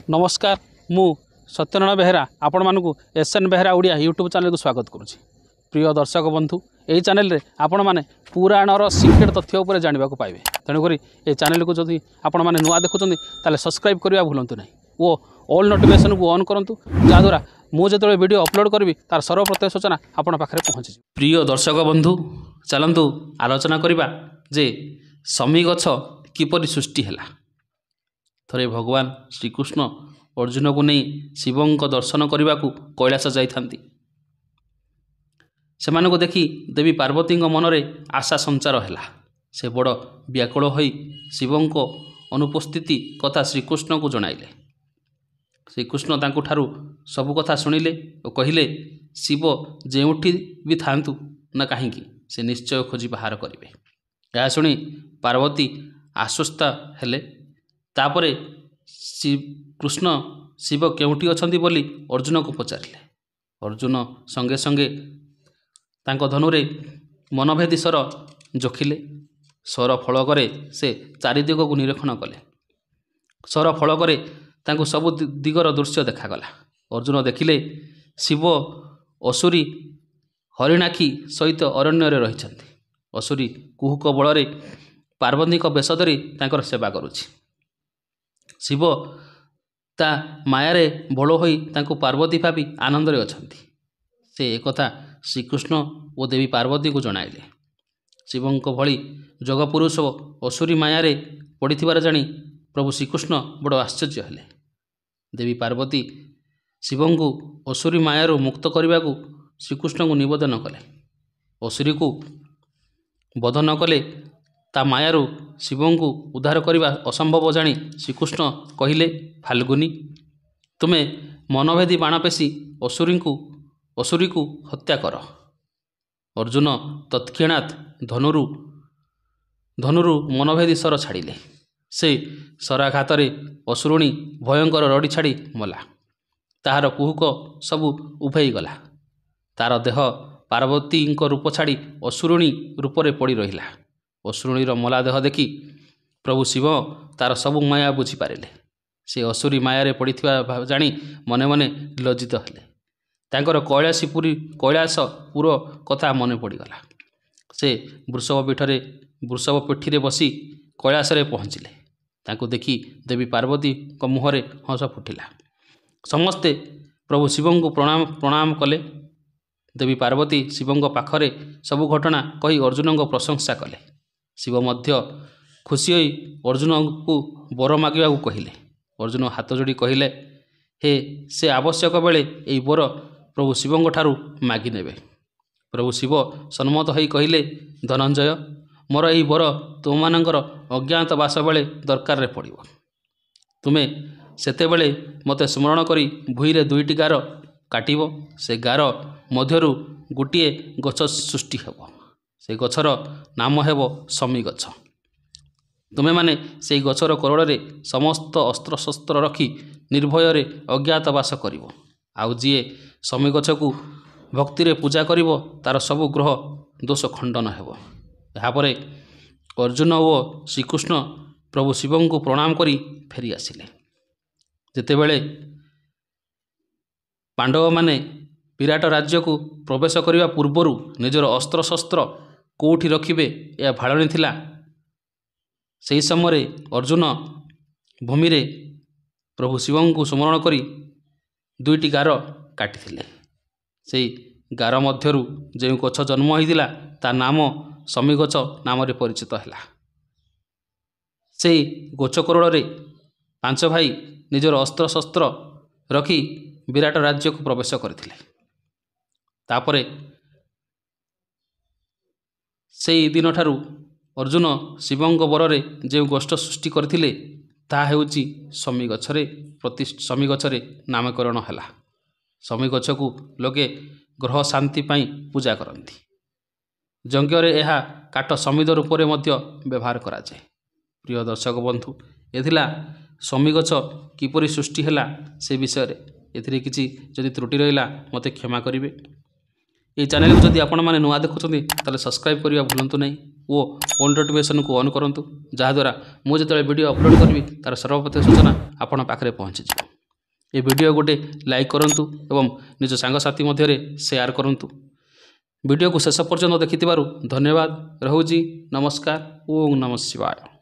नमस्कार मु सत्यनारायण बेहेरा आपण मानकु SN Behera Odia YouTube channel को स्वागत करुच्ची। प्रिय दर्शक बंधु यही चैनल रे आपण माने पुराणर सिक्रेट तथ्य उपर जानवा पाइबे। तेणुक ये चैनल को जदि आपण माने नुआ देखुं ताले सब्सक्राइब करवा भूलु नहीं वो ऑल नोटिफिकेशन को ऑन करूँ जहाँद्वारा मुझे जो वीडियो अपलोड करी तार सर्वप्रथम सूचना आपण पाखे पहुँची। प्रिय दर्शक बंधु चलतु आलोचना करवा जे समी गछ किपरि सृष्टि है। थरे भगवान श्रीकृष्ण अर्जुन को नहीं शिवं दर्शन करने को कैलास जाइथांती। सेमान को देखी देवी पार्वती मनरे आशा संचार है। से बड़ व्याकुल होई शिवं अनुपस्थिति कथा श्रीकृष्ण को जणाइले। श्रीकृष्ण तांको ठारू सबु कथा शुणिले और कहिले शिव जेउठी भी थांतु ना कहीं से निश्चय खोजी बाहर करेंगे। यह शुणी पार्वती आश्वस्त हेले। तापरे कृष्ण शिव केउठी अछंती बोली अर्जुन को पचारिले। अर्जुन संगे संगे तांको धनुरे मनभेदी स्वर जोखिले। स्वर फलकरे से चारिदिग को निरीक्षण कले। स्वर फलकरे तांको सबु दिगर दृश्य देखागला। अर्जुन देखिले शिव असुरी हरिणाखी सहित अरण्य रही। असुरी कुहुक बल पार्वती बेश धरी तांकर सेवा करुछि। शिव ता मायारे बल होई तांको पार्वती भावी आनंद रे अछंती। से एकथा श्रीकृष्ण और देवी पार्वती को जणाइले। शिवं भली जगपुरुष असुरी मायारे पड़िथिबार जानी प्रभु श्रीकृष्ण बड़ आश्चर्य हेले। देवी पार्वती शिवं को असुरी मायारू मुक्त करने को श्रीकृष्ण को निवेदन कले। असुरी को वध न कले ता मायारू शिवं को उद्धार करने असंभव जानी श्रीकृष्ण कहिले फाल्गुनी तुम्हें मनभेदी बाण पेशी असुरी को हत्या कर। अर्जुन तत्क्षणात धनुरु मनभेदी स्वर छाड़िले। से स्वराघात असुरुणी भयंकर रड़ी छाड़ी मला। ताहार कुहुक सबु उभई गला। तार देह पार्वती रूप छाड़ी असुरुणी रूपरे पड़ी रहिला। असुरुणीर मला देह देखि प्रभु शिव तार सबु माया बुझी पारिले। से असुरी मायारे पड़िथिबा जानी मने मने लज्जित हेले। तांकर कैलासपुर कथा मने पड़गला। से वृषभ पीठी बसी कैलासरे पहुँचिले। तांको देखि देवी पार्वती को मुहरे हस फुटिला। समस्ते प्रभु शिवं को प्रणाम कले। देवी पार्वती शिवं पाखरे सबु घटना कही अर्जुन को प्रशंसा कले। शिव मध्य खुशी होई अर्जुन को वर मागिबा को कहिले। अर्जुन हाथ जोड़ी कहिले हे से आवश्यक बेले एई वर प्रभु शिवं ठारू मागी नेबे। प्रभु शिव सम्मत होई कहिले धनंजय मोर एई वर तुम मानकर अज्ञातवास बेले दरकार रे पड़िबो। तुमे सेते बेले मते स्मरण करी भूईरे दुईटी गार काटिबो। से गार मध्यरु गोटिए गछ सृष्टि हेबो। से गछर नाम हेबो समी गछ। तुमे माने से गछर कोरड़े समस्त अस्त्र शस्त्र रखी निर्भय अज्ञातवास करिवो। आउ जीए समी गछ को भक्ति पूजा करिवो तार सबु ग्रह दोष खंडन हेबो। यापरे अर्जुन और श्रीकृष्ण प्रभु शिवं को प्रणाम करी फेरी आसिले। जेतेबेले पांडव माने विराट राज्य को प्रवेश करने पूर्वर निजर अस्त्र शस्त्र कौटी रखिबे या भाड़नी थिला। सही समय अर्जुन भूमि रे प्रभु शिवं को स्मरण करी दुईटी गार काटी। से गार मध्यरु जो गछ जन्म होइतिला ता नाम समी गछ नाम रे परिचित हैला। से गछ कोरड़े पांच भाई निजर अस्त्र शस्त्र रखी विराट राज्य को प्रवेश करथिले। तापरे से दिन ठारू अर्जुन शिवं बରରେ जो गोष्ठ सृष्टि करथिले ता हेउची समी गछरे नामकरण हैला। समी गछ को लोके ग्रह शांति पाई पूजा करती। यज्ञरे यह काट समिध रूप में व्यवहार करा जाए। प्रिय दर्शक बंधु एथिला समी गछ किपरि सृष्टि हैला से विषय एथिरे किछि जदि त्रुटि रहिला मते क्षमा करिवे। ये चैनल को जदि आपण माने नुआ देखुछन्ती ताले सब्सक्राइब करिया भूलंतु नहीं वो ऑल नोटिफिकेशन को ऑन करंतु जहाँद्वारा मुझे जो वीडियो अपलोड करी तार सर्वप्रथम सूचना आपण पाखरे पहुँची। ए वीडियो गोटे लाइक करंतु एवं निज सांगसाथी मध्य शेयर करंतु। वीडियो को शेष पर्यंत देखि धन्यवाद। रहुजी नमस्कार। ओम नमः शिवाय।